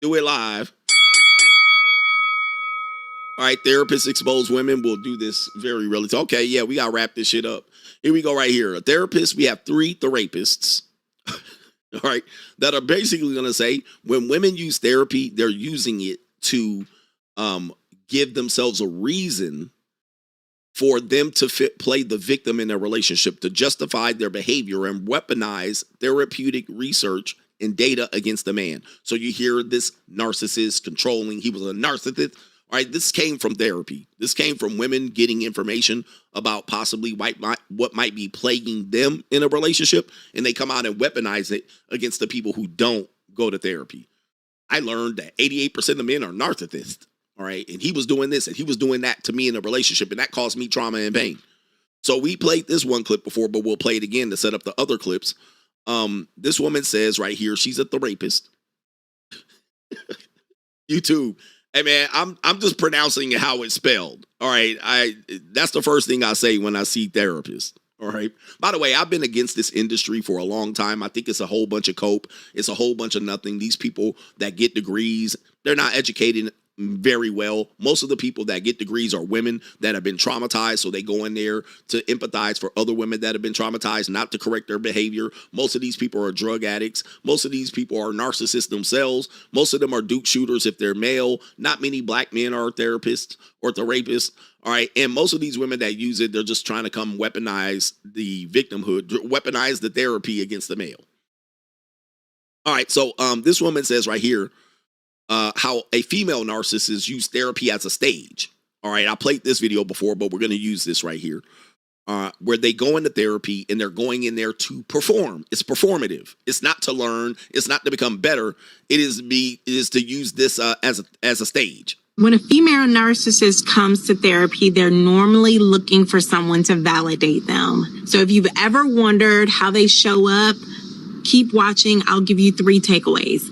Do it live. All right, therapists expose women. We'll do this very relatively. Okay, yeah, we gotta wrap this shit up. Here we go right here. A therapist, we have 3 therapists. All right, that are basically gonna say when women use therapy, they're using it to give themselves a reason for them to play the victim in their relationship, to justify their behavior and weaponize therapeutic research and data against the man. So you hear this narcissist controlling, he was a narcissist. All right, this came from therapy. This came from women getting information about possibly what might be plaguing them in a relationship, and they come out and weaponize it against the people who don't go to therapy. I learned that 88% of men are narcissists. All right, and he was doing this and he was doing that to me in a relationship, and that caused me trauma and pain. So we played this one clip before, but we'll play it again to set up the other clips. This woman says right here, she's a therapist. YouTube. Hey man, I'm just pronouncing how it's spelled. All right, that's the first thing I say when I see therapists. All right. By the way, I've been against this industry for a long time. I think it's a whole bunch of cope. It's a whole bunch of nothing. These people that get degrees, they're not educated very well. Most of the people that get degrees are women that have been traumatized, so they go in there to empathize for other women that have been traumatized, not to correct their behavior. Most of these people are drug addicts. Most of these people are narcissists themselves. Most of them are duke shooters if they're male. Not many black men are therapists or therapists. All right, and most of these women that use it, they're just trying to come weaponize the victimhood, weaponize the therapy against the male. All right, so this woman says right here, how a female narcissist use therapy as a stage. All right, I played this video before, but we're going to use this right here, where they go into therapy and they're going in there to perform. It's performative. It's not to learn. It's not to become better. It is to use this as a stage. When a female narcissist comes to therapy, they're normally looking for someone to validate them. So if you've ever wondered how they show up, keep watching. I'll give you 3 takeaways.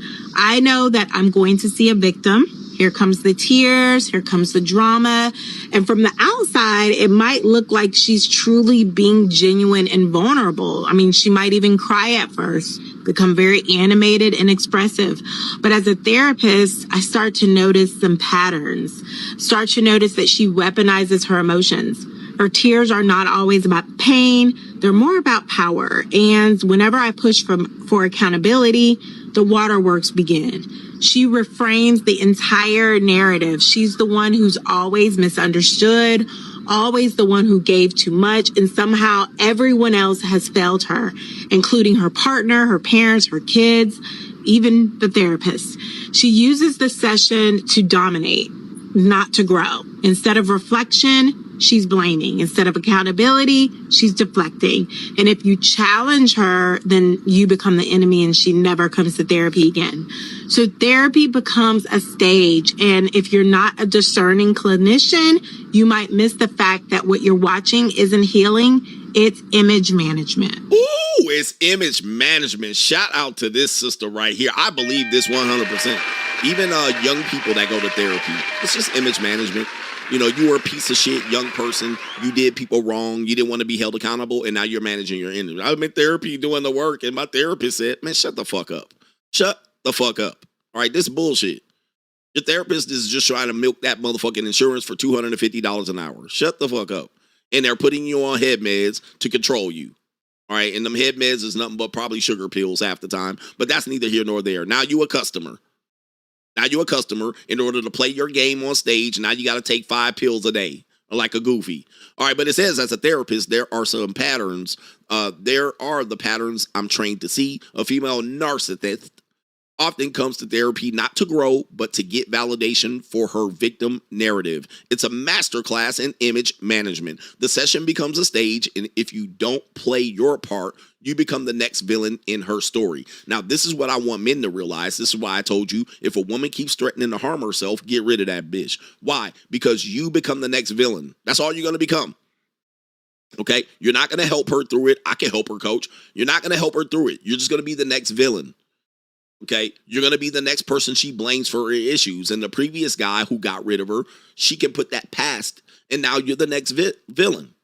I know that I'm going to see a victim. Here comes the tears. Here comes the drama. And from the outside, it might look like she's truly being genuine and vulnerable. I mean, she might even cry at first, become very animated and expressive. But as a therapist, I start to notice some patterns, start to notice that she weaponizes her emotions. Her tears are not always about pain. They're more about power. And whenever I push for accountability, the waterworks begin. She reframes the entire narrative. She's the one who's always misunderstood, always the one who gave too much, and somehow everyone else has failed her, including her partner, her parents, her kids, even the therapist. She uses the session to dominate, not to grow. Instead of reflection, she's blaming. Instead of accountability, she's deflecting. And if you challenge her, then you become the enemy and she never comes to therapy again. So therapy becomes a stage. And if you're not a discerning clinician, you might miss the fact that what you're watching isn't healing. It's image management. Ooh, it's image management. Shout out to this sister right here. I believe this 100%. Even young people that go to therapy, it's just image management. You know, you were a piece of shit young person. You did people wrong. You didn't want to be held accountable, and now you're managing your image. I'm in therapy doing the work, and my therapist said, man, shut the fuck up. Shut the fuck up. All right, this is bullshit. Your therapist is just trying to milk that motherfucking insurance for $250 an hour. Shut the fuck up. And they're putting you on head meds to control you. All right, and them head meds is nothing but probably sugar pills half the time, but that's neither here nor there. Now you a customer. Now you're a customer. In order to play your game on stage, now you got to take 5 pills a day, like a goofy. All right, but it says as a therapist, there are some patterns. There are the patterns I'm trained to see. A female narcissist often comes to therapy not to grow, but to get validation for her victim narrative. It's a masterclass in image management. The session becomes a stage, and if you don't play your part, you become the next villain in her story. Now, this is what I want men to realize. This is why I told you, if a woman keeps threatening to harm herself, get rid of that bitch. Why? Because you become the next villain. That's all you're going to become. Okay? You're not going to help her through it. I can help her, coach. You're not going to help her through it. You're just going to be the next villain. Okay? You're going to be the next person she blames for her issues. And the previous guy who got rid of her, she can put that past, and now you're the next villain.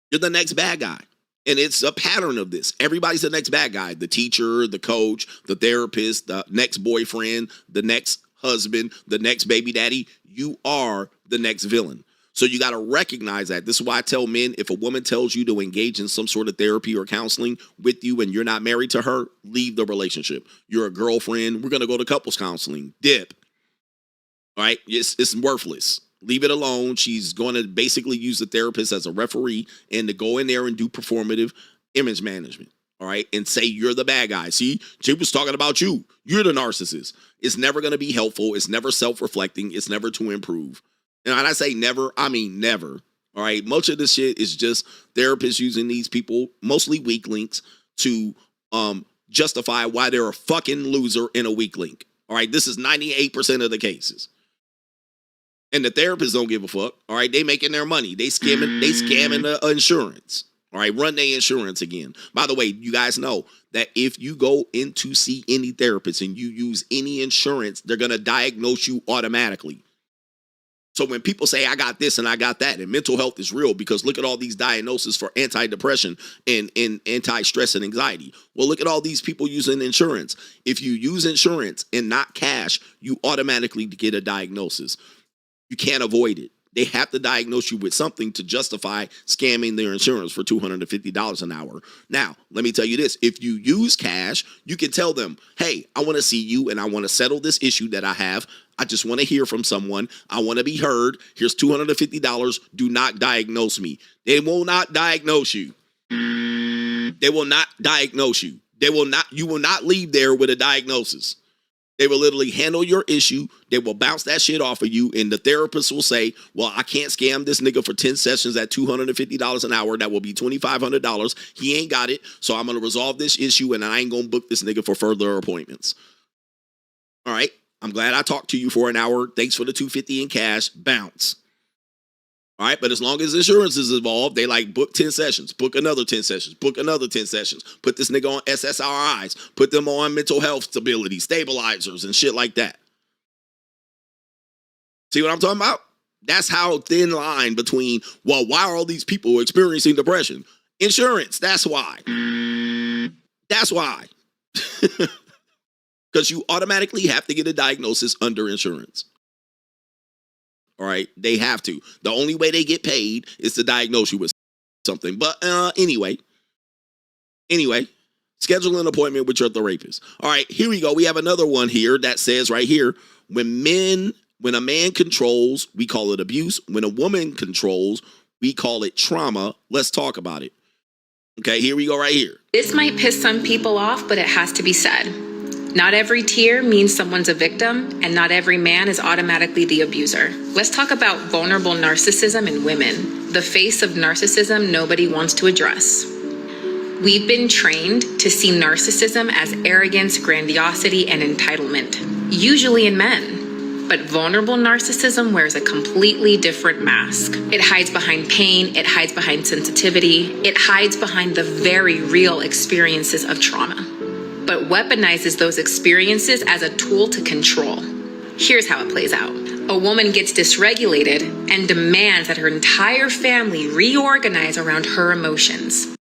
You're the next bad guy. And it's a pattern of this. Everybody's the next bad guy. The teacher, the coach, the therapist, the next boyfriend, the next husband, the next baby daddy. You are the next villain. So you got to recognize that. This is why I tell men, if a woman tells you to engage in some sort of therapy or counseling with you and you're not married to her, leave the relationship. You're a girlfriend. We're going to go to couples counseling. Dip. All right? It's worthless. Leave it alone. She's going to basically use the therapist as a referee and to go in there and do performative image management. All right. And say you're the bad guy. See, she was talking about you. You're the narcissist. It's never going to be helpful. It's never self-reflecting. It's never to improve. And when I say never, I mean never. All right. Much of this shit is just therapists using these people, mostly weak links, to justify why they're a fucking loser and a weak link. All right. This is 98% of the cases. And the therapists don't give a fuck. All right, they making their money. They scamming the insurance. All right, run their insurance again. By the way, you guys know that if you go in to see any therapist and you use any insurance, they're gonna diagnose you automatically. So when people say I got this and I got that, and mental health is real, because look at all these diagnoses for antidepressant and anti-stress and anxiety. Well, look at all these people using insurance. If you use insurance and not cash, you automatically get a diagnosis. You can't avoid it. They have to diagnose you with something to justify scamming their insurance for $250 an hour. Now, let me tell you this. If you use cash, you can tell them, hey, I want to see you and I want to settle this issue that I have. I just want to hear from someone. I want to be heard. Here's $250. Do not diagnose me. They will not diagnose you. They will not diagnose you. You will not leave there with a diagnosis. They will literally handle your issue. They will bounce that shit off of you. And the therapist will say, well, I can't scam this nigga for 10 sessions at $250 an hour. That will be $2,500. He ain't got it. So I'm going to resolve this issue and I ain't going to book this nigga for further appointments. All right. I'm glad I talked to you for an hour. Thanks for the $250 in cash. Bounce. All right, but as long as insurance is involved, they like book 10 sessions, book another 10 sessions, book another 10 sessions, put this nigga on SSRIs, put them on mental health stability, stabilizers, and shit like that. See what I'm talking about? That's how thin line between, well, why are all these people experiencing depression? Insurance, that's why. That's why. Because you automatically have to get a diagnosis under insurance. All right, they have to. The only way they get paid is to diagnose you with something. But anyway, schedule an appointment with your therapist. All right, here we go. We have another one here that says right here, when a man controls, we call it abuse. When a woman controls, we call it trauma. Let's talk about it. Okay, here we go right here. This might piss some people off, but it has to be said. Not every tier means someone's a victim, and not every man is automatically the abuser. Let's talk about vulnerable narcissism in women, the face of narcissism nobody wants to address. We've been trained to see narcissism as arrogance, grandiosity, and entitlement, usually in men. But vulnerable narcissism wears a completely different mask. It hides behind pain, it hides behind sensitivity, it hides behind the very real experiences of trauma, but weaponizes those experiences as a tool to control. Here's how it plays out. A woman gets dysregulated and demands that her entire family reorganize around her emotions.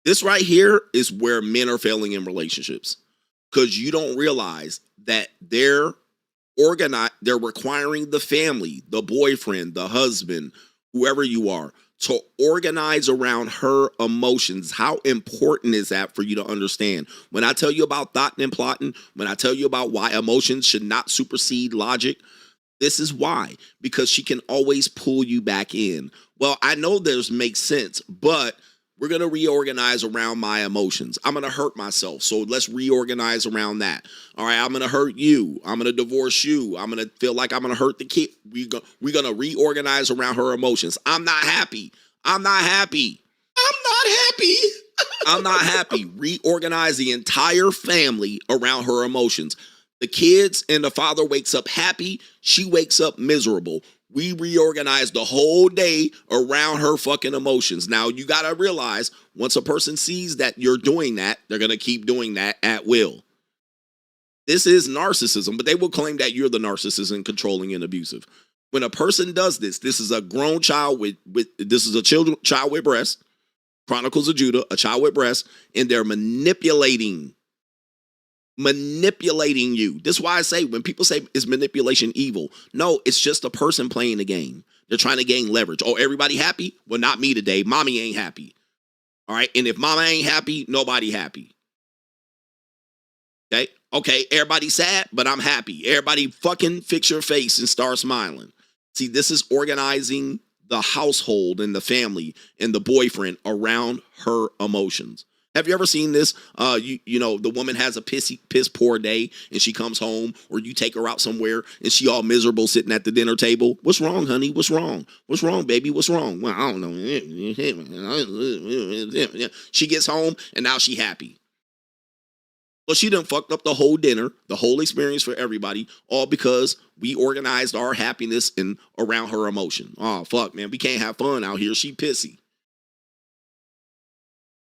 This right here is where men are failing in relationships, because you don't realize that they're requiring the family, the boyfriend, the husband, whoever you are, to organize around her emotions. How important is that for you to understand? When I tell you about thought and plotting, when I tell you about why emotions should not supersede logic, this is why. Because she can always pull you back in. Well, I know this makes sense, but we're going to reorganize around my emotions. I'm going to hurt myself, so let's reorganize around that. All right, I'm going to hurt you. I'm going to divorce you. I'm going to feel like I'm going to hurt the kid. We're going to reorganize around her emotions. I'm not happy. I'm not happy. I'm not happy. I'm not happy. Reorganize the entire family around her emotions. The kids and the father wakes up happy. She wakes up miserable. We reorganize the whole day around her fucking emotions. Now, you got to realize, once a person sees that you're doing that, they're going to keep doing that at will. This is narcissism, but they will claim that you're the narcissist and controlling and abusive. When a person does this, this is a grown child with child with breasts. Chronicles of Judah, a child with breasts, and they're manipulating you. This is why I say when people say is manipulation evil, no, it's just a person playing the game. They're trying to gain leverage. Oh, everybody happy? Well, not me today. Mommy ain't happy. All right. And if mama ain't happy, nobody happy. Okay, everybody sad, but I'm happy. Everybody fucking fix your face and start smiling. See, this is organizing the household and the family and the boyfriend around her emotions. Have you ever seen this? You know, the woman has a piss poor day and she comes home, or you take her out somewhere and she all miserable sitting at the dinner table. What's wrong, honey? What's wrong? What's wrong, baby? What's wrong? Well, I don't know. She gets home and now she happy. Well, she done fucked up the whole dinner, the whole experience for everybody, all because we organized our happiness and around her emotion. Oh, fuck, man. We can't have fun out here. She pissy.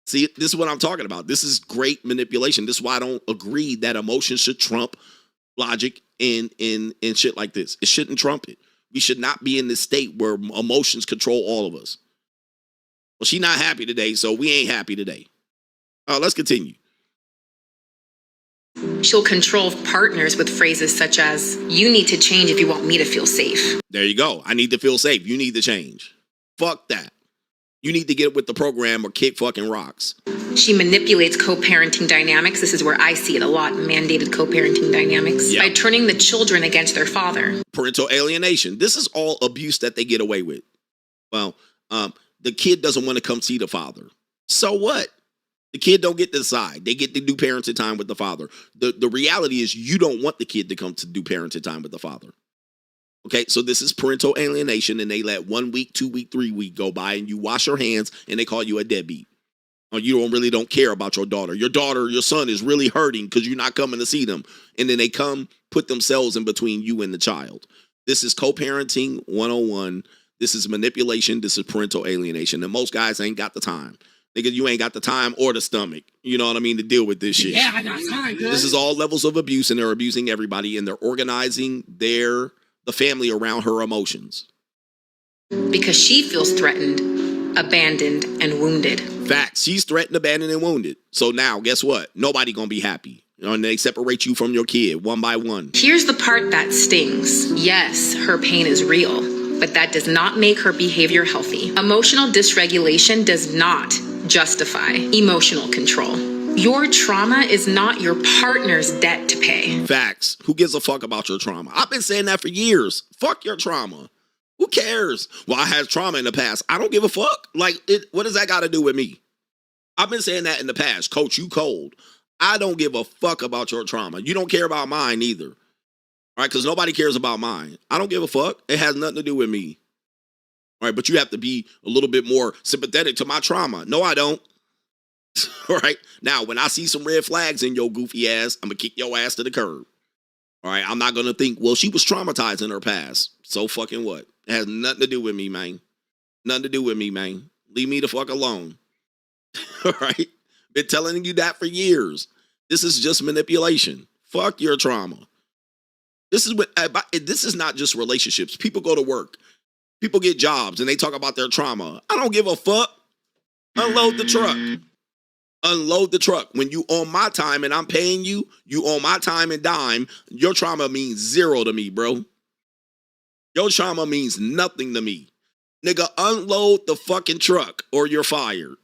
See, this is what I'm talking about. This is great manipulation. This is why I don't agree that emotion should trump logic and shit like this. It shouldn't trump it. We should not be in this state where emotions control all of us. Well, she's not happy today, so we ain't happy today. Let's continue. She'll control partners with phrases such as, you need to change if you want me to feel safe. There you go. I need to feel safe. You need to change. Fuck that. You need to get with the program or kick fucking rocks. She manipulates co-parenting dynamics. This is where I see it a lot, mandated co-parenting dynamics. Yep. By turning the children against their father. Parental alienation. This is all abuse that they get away with. Well, the kid doesn't want to come see the father. So what? The kid don't get to decide. They get to do parenting time with the father. The reality is you don't want the kid to come to do parenting time with the father. Okay, so this is parental alienation, and they let 1 week, 2 week, 3 week go by, and you wash your hands, and they call you a deadbeat. Or you don't care about your daughter. Your son is really hurting because you're not coming to see them. And then they come put themselves in between you and the child. This is co-parenting 101. This is manipulation. This is parental alienation. And most guys ain't got the time. Nigga, you ain't got the time or the stomach, you know what I mean, to deal with this shit. Yeah, I got time, good. This is all levels of abuse, and they're abusing everybody, and they're organizing the family around her emotions. Because she feels threatened, abandoned, and wounded. Facts. She's threatened, abandoned, and wounded. So now, guess what? Nobody gonna be happy. You know, and they separate you from your kid one by one. Here's the part that stings. Yes, her pain is real, but that does not make her behavior healthy. Emotional dysregulation does not justify emotional control. Your trauma is not your partner's debt to pay. Facts. Who gives a fuck about your trauma? I've been saying that for years. Fuck your trauma. Who cares? Well, I had trauma in the past. I don't give a fuck. What does that got to do with me? I've been saying that in the past. Coach, you cold. I don't give a fuck about your trauma. You don't care about mine either. All right, because nobody cares about mine. I don't give a fuck. It has nothing to do with me. All right, but you have to be a little bit more sympathetic to my trauma. No, I don't. All right. Now, when I see some red flags in your goofy ass, I'm going to kick your ass to the curb. All right. I'm not going to think, well, she was traumatized in her past. So fucking what? It has nothing to do with me, man. Nothing to do with me, man. Leave me the fuck alone. All right. Been telling you that for years. This is just manipulation. Fuck your trauma. This is not just relationships. People go to work. People get jobs and they talk about their trauma. I don't give a fuck. Unload the truck. Unload the truck. When you own my time and I'm paying you, you own my time and dime. Your trauma means zero to me, bro. Your trauma means nothing to me. Nigga, unload the fucking truck or you're fired.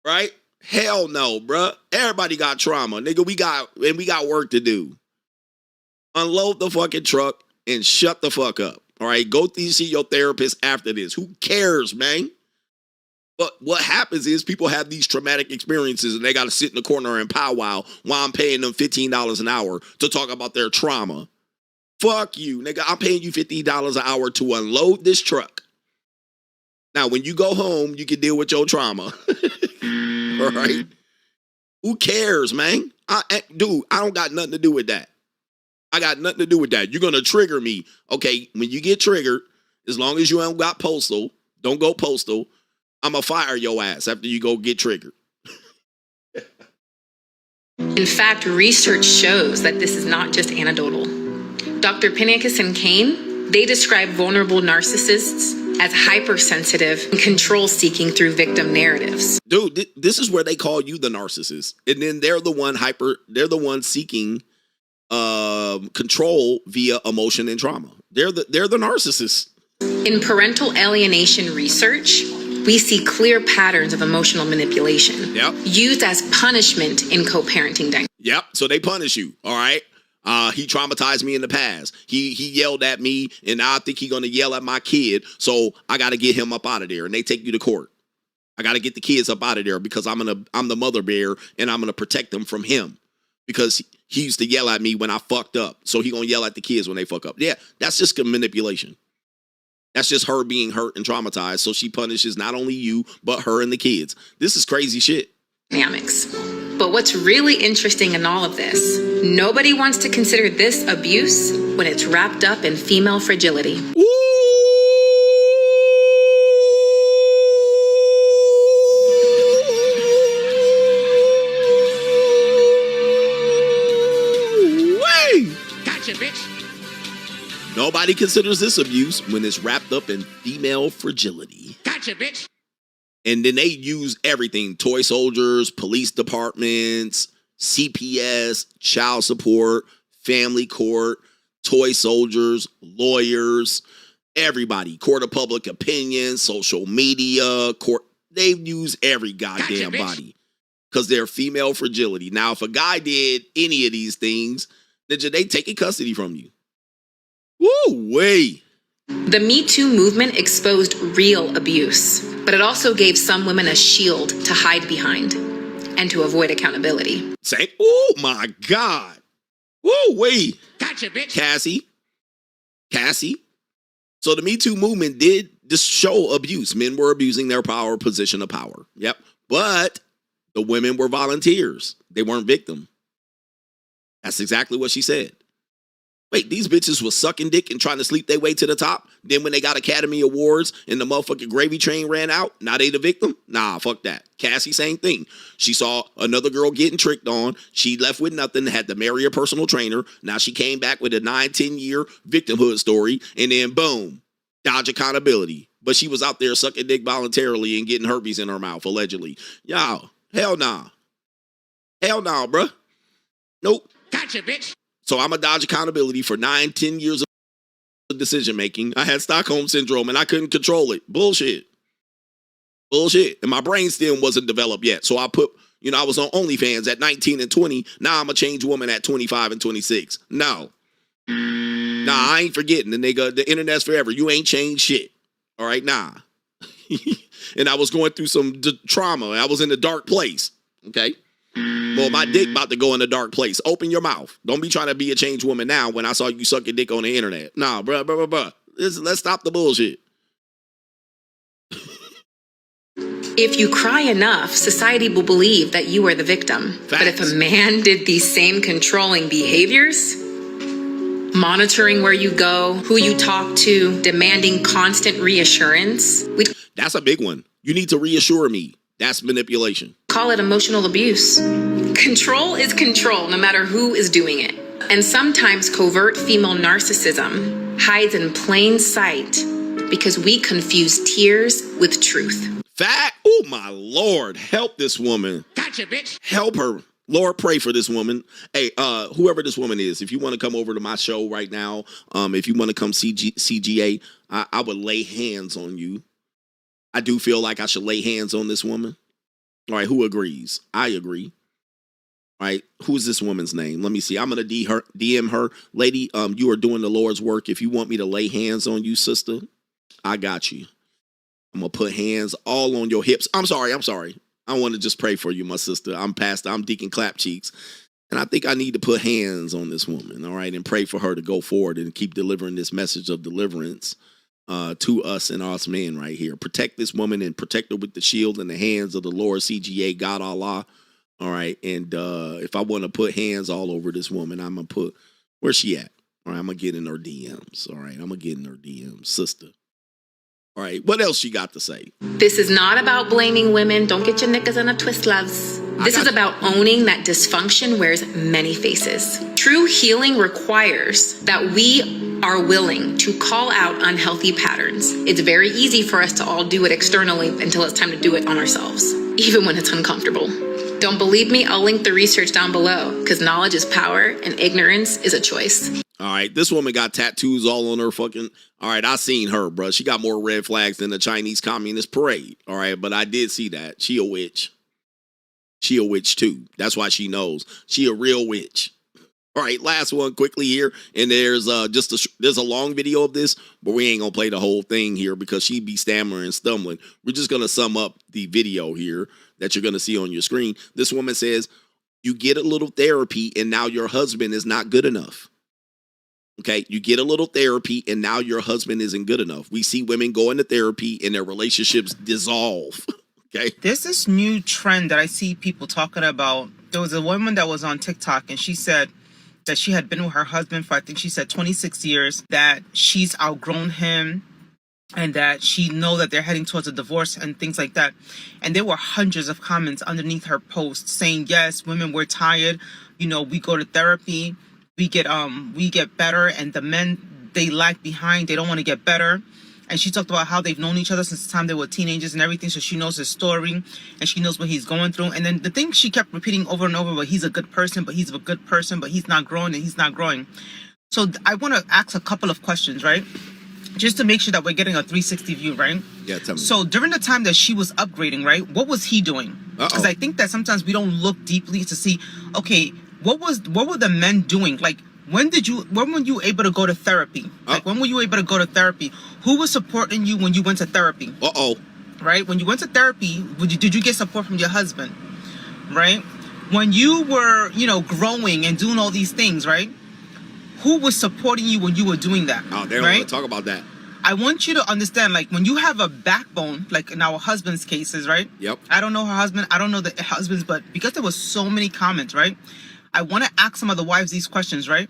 Right? Hell no, bruh. Everybody got trauma. Nigga, we got work to do. Unload the fucking truck and shut the fuck up. All right, go see your therapist after this. Who cares, man? But what happens is people have these traumatic experiences and they got to sit in the corner and powwow while I'm paying them $15 an hour to talk about their trauma. Fuck you, nigga. I'm paying you $15 an hour to unload this truck. Now, when you go home, you can deal with your trauma. All right? Who cares, man? Dude, I don't got nothing to do with that. I got nothing to do with that. You're going to trigger me. Okay, when you get triggered, as long as you ain't got postal, don't go postal, I'm going to fire your ass after you go get triggered. In fact, research shows that this is not just anecdotal. Dr. Pincus and Kane, they describe vulnerable narcissists as hypersensitive and control-seeking through victim narratives. Dude, this is where they call you the narcissist. And then they're the one seeking control via emotion and trauma. They're the narcissists. In parental alienation research, we see clear patterns of emotional manipulation used as punishment in co-parenting dynamics. Yep. So they punish you. All right. He traumatized me in the past. He yelled at me, and now I think he's gonna yell at my kid. So I got to get him up out of there. And they take you to court. I got to get the kids up out of there because I'm the mother bear, and I'm gonna protect them from him because he used to yell at me when I fucked up. So he gonna yell at the kids when they fuck up. Yeah, that's just manipulation. That's just her being hurt and traumatized. So she punishes not only you, but her and the kids. This is crazy shit. Dynamics. But what's really interesting in all of this, nobody wants to consider this abuse when it's wrapped up in female fragility. Woo! Gotcha, bitch. Nobody considers this abuse when it's wrapped up in female fragility. Gotcha, bitch. And then they use everything: toy soldiers, police departments, CPS, child support, family court, toy soldiers, lawyers, everybody, court of public opinion, social media, court. They use every goddamn body because they're female fragility. Now, if a guy did any of these things, then they taking custody from you. Woo, way. The Me Too movement exposed real abuse, but it also gave some women a shield to hide behind and to avoid accountability. Say, oh my God. Woo, wait. Gotcha, bitch. Cassie. So the Me Too movement did just show abuse. Men were abusing their power, position of power. Yep. But the women were volunteers. They weren't victim. That's exactly what she said. Wait, these bitches was sucking dick and trying to sleep their way to the top. Then when they got Academy Awards and the motherfucking gravy train ran out, now they the victim? Nah, fuck that. Cassie, same thing. She saw another girl getting tricked on. She left with nothing, had to marry a personal trainer. Now she came back with a 9-10 year victimhood story, and then boom, dodge accountability. But she was out there sucking dick voluntarily and getting herpes in her mouth, allegedly. Y'all, hell nah. Hell nah, bruh. Nope. Gotcha, bitch. So I'm a dodge accountability for 9-10 years of decision making. I had Stockholm syndrome and I couldn't control it. Bullshit. And my brain still wasn't developed yet. So I put, I was on OnlyFans at 19 and 20. Now I'm a changed woman at 25 and 26. No. Nah, I ain't forgetting. The nigga, the internet's forever. You ain't changed shit. All right, nah. And I was going through some trauma. I was in a dark place. Okay. Well, my dick about to go in a dark place. Open your mouth. Don't be trying to be a changed woman now when I saw you suck your dick on the internet. Nah, bruh. Let's stop the bullshit. If you cry enough, society will believe that you are the victim. Facts. But if a man did these same controlling behaviors, monitoring where you go, who you talk to, demanding constant reassurance, we'd That's a big one. You need to reassure me. That's manipulation. call it emotional abuse. Control is control, no matter who is doing it. And sometimes covert female narcissism hides in plain sight because we confuse tears with truth. Fact. Oh, my Lord. Help this woman. Gotcha, bitch. Help her. Lord, pray for this woman. Hey, whoever this woman is, if you want to come over to my show right now, if you want to come CGA, I would lay hands on you. I do feel like I should lay hands on this woman. All right, who agrees? I agree. All right, who's this woman's name? Let me see. I'm going to DM her. Lady, you are doing the Lord's work. If you want me to lay hands on you, sister, I got you. I'm going to put hands all on your hips. I'm sorry. I want to just pray for you, my sister. I'm Deacon Clapcheeks. And I think I need to put hands on this woman, all right, and pray for her to go forward and keep delivering this message of deliverance to us and us men right here. Protect this woman and protect her with the shield in the hands of the Lord, CGA, God Allah. All right. And if I want to put hands all over this woman, I'm going to put, where's she at? All right. I'm going to get in her DMs. All right. I'm going to get in her DMs, sister. All right. What else you got to say? This is not about blaming women. Don't get your knickers in a twist, loves. This is about owning that dysfunction wears many faces. True healing requires that we are willing to call out unhealthy patterns. It's very easy for us to all do it externally until it's time to do it on ourselves, even when it's uncomfortable. Don't believe me? I'll link the research down below, because knowledge is power and ignorance is a choice. All right, this woman got tattoos all on her fucking... All right, I seen her, bro. She got more red flags than the Chinese Communist Parade. All right, but I did see that. She a witch. She a witch too. That's why she knows. She a real witch. All right, last one quickly here. And there's there's a long video of this, but we ain't gonna play the whole thing here because she be stammering and stumbling. We're just gonna sum up the video here that you're gonna see on your screen. This woman says, you get a little therapy and now your husband is not good enough. Okay, you get a little therapy and now your husband isn't good enough. We see women go into therapy and their relationships dissolve. Okay. There's this new trend that I see people talking about. There was a woman that was on TikTok and she said that she had been with her husband for, I think she said 26 years, that she's outgrown him and that she know that they're heading towards a divorce and things like that. And there were hundreds of comments underneath her post saying, yes, women, we're tired. You know, we go to therapy, we get better, and the men, they lag behind. They don't want to get better. And she talked about how they've known each other since the time they were teenagers and everything. So she knows his story and she knows what he's going through. And then the thing she kept repeating over and over, but he's a good person, but he's a good person, but he's not growing and he's not growing. So I want to ask a couple of questions, right? Just to make sure that we're getting a 360 view, right? Yeah, tell me. So during the time that she was upgrading, right? What was he doing? Because I think that sometimes we don't look deeply to see, okay, what were the men doing? Like, when were you able to go to therapy? Like, when were you able to go to therapy? Who was supporting you when you went to therapy? Right? When you went to therapy, did you get support from your husband? Right? When you were, growing and doing all these things, right? Who was supporting you when you were doing that? Oh, they don't want to talk about that. I want you to understand, like, when you have a backbone, like in our husband's cases, right? Yep. I don't know her husband. I don't know the husband's, but because there was so many comments, right? I want to ask some of the wives these questions, right?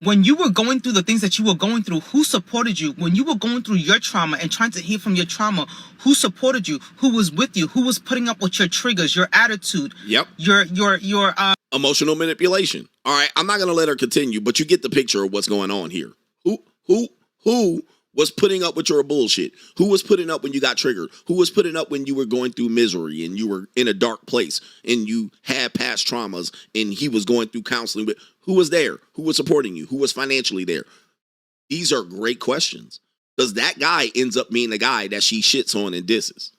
When you were going through the things that you were going through, who supported you? When you were going through your trauma and trying to heal from your trauma, who supported you? Who was with you? Who was putting up with your triggers, your attitude? Yep. Your emotional manipulation. All right, I'm not gonna let her continue, but you get the picture of what's going on here. Who was putting up with your bullshit? Who was putting up when you got triggered? Who was putting up when you were going through misery and you were in a dark place and you had past traumas and he was going through counseling? But who was there? Who was supporting you? Who was financially there? These are great questions because that guy ends up being the guy that she shits on and disses.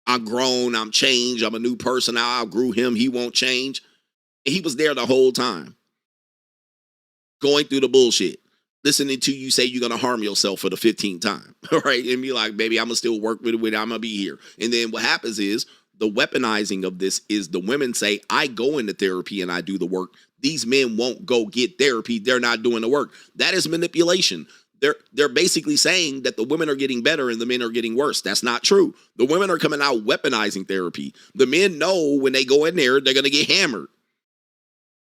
I'm grown. I'm changed. I'm a new person. I outgrew him. He won't change. And he was there the whole time going through the bullshit. Listening to you say you're going to harm yourself for the 15th time, all right? And be like, baby, I'm going to still work with it. I'm going to be here. And then what happens is the weaponizing of this is the women say, I go into therapy and I do the work. These men won't go get therapy. They're not doing the work. That is manipulation. They're basically saying that the women are getting better and the men are getting worse. That's not true. The women are coming out weaponizing therapy. The men know when they go in there, they're going to get hammered.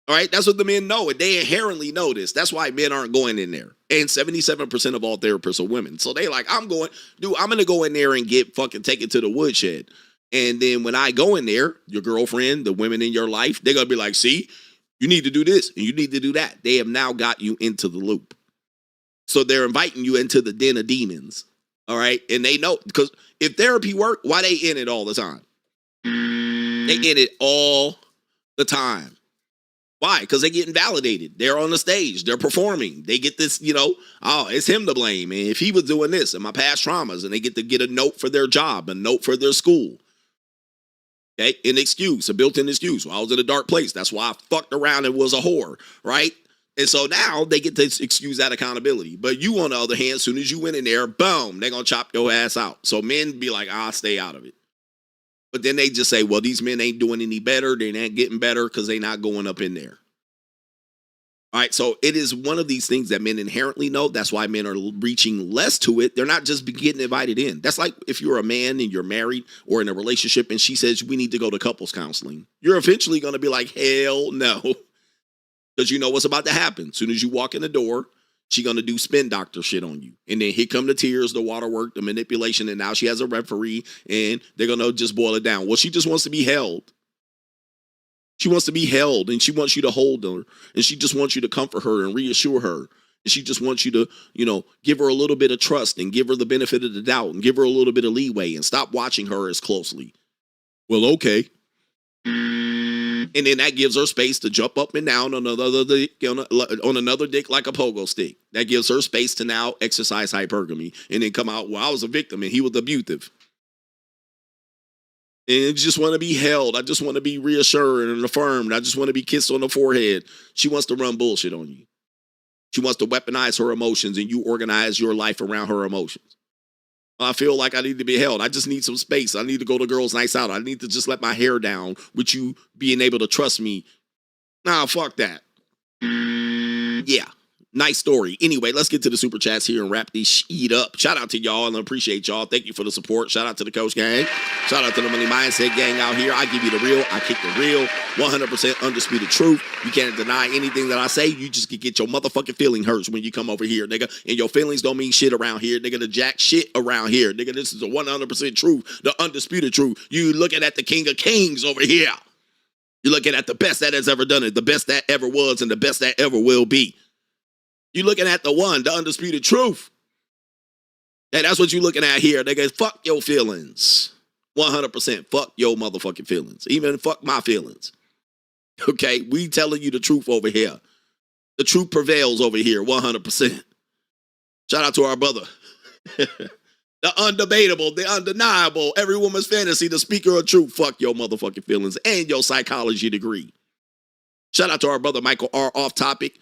All right, that's what the men know, and they inherently know this. That's why men aren't going in there. And 77% of all therapists are women. So they like, I'm going to go in there and get fucking taken to the woodshed. And then when I go in there, your girlfriend, the women in your life, they're going to be like, see, you need to do this and you need to do that. They have now got you into the loop. So they're inviting you into the den of demons. All right, and they know, because if therapy worked, why they in it all the time? They in it all the time. Why? Because they're getting validated. They're on the stage. They're performing. They get this, it's him to blame. And if he was doing this and my past traumas, and they get to get a note for their job, a note for their school. Okay? An excuse, a built-in excuse. Well, I was in a dark place. That's why I fucked around and was a whore. Right? And so now they get to excuse that accountability. But you, on the other hand, as soon as you went in there, boom, they're going to chop your ass out. So men be like, I'll stay out of it. But then they just say, well, these men ain't doing any better. They ain't getting better because they not going up in there. All right, so it is one of these things that men inherently know. That's why men are reaching less to it. They're not just getting invited in. That's like if you're a man and you're married or in a relationship and she says, we need to go to couples counseling. You're eventually going to be like, hell no. Because you know what's about to happen. As soon as you walk in the door, she's going to do spin doctor shit on you. And then here come the tears, the water work, the manipulation, and now she has a referee, and they're going to just boil it down. Well, she just wants to be held. She wants to be held, and she wants you to hold her, and she just wants you to comfort her and reassure her. And she just wants you to, give her a little bit of trust and give her the benefit of the doubt and give her a little bit of leeway and stop watching her as closely. Well, okay. And then that gives her space to jump up and down on another dick, on another dick like a pogo stick. That gives her space to now exercise hypergamy and then come out, well, I was a victim and he was abusive. And I just want to be held. I just want to be reassured and affirmed. I just want to be kissed on the forehead. She wants to run bullshit on you. She wants to weaponize her emotions and you organize your life around her emotions. I feel like I need to be held. I just need some space. I need to go to girls' nights out. I need to just let my hair down with you being able to trust me. Nah, fuck that. Yeah. Nice story. Anyway, let's get to the super chats here and wrap this shit up. Shout out to y'all and I appreciate y'all. Thank you for the support. Shout out to the Coach Gang. Shout out to the Money Mindset Gang out here. I give you the real. I kick the real. 100% undisputed truth. You can't deny anything that I say. You just can get your motherfucking feeling hurts when you come over here, nigga. And your feelings don't mean shit around here, nigga. The jack shit around here, nigga. This is the 100% truth. The undisputed truth. You looking at the King of Kings over here. You're looking at the best that has ever done it. The best that ever was and the best that ever will be. You're looking at the one, the undisputed truth. And that's what you're looking at here. Nigga, fuck your feelings. 100% fuck your motherfucking feelings. Even fuck my feelings. Okay, we telling you the truth over here. The truth prevails over here, 100%. Shout out to our brother. The undebatable, the undeniable, every woman's fantasy, the speaker of truth. Fuck your motherfucking feelings and your psychology degree. Shout out to our brother Michael R. Off Topic.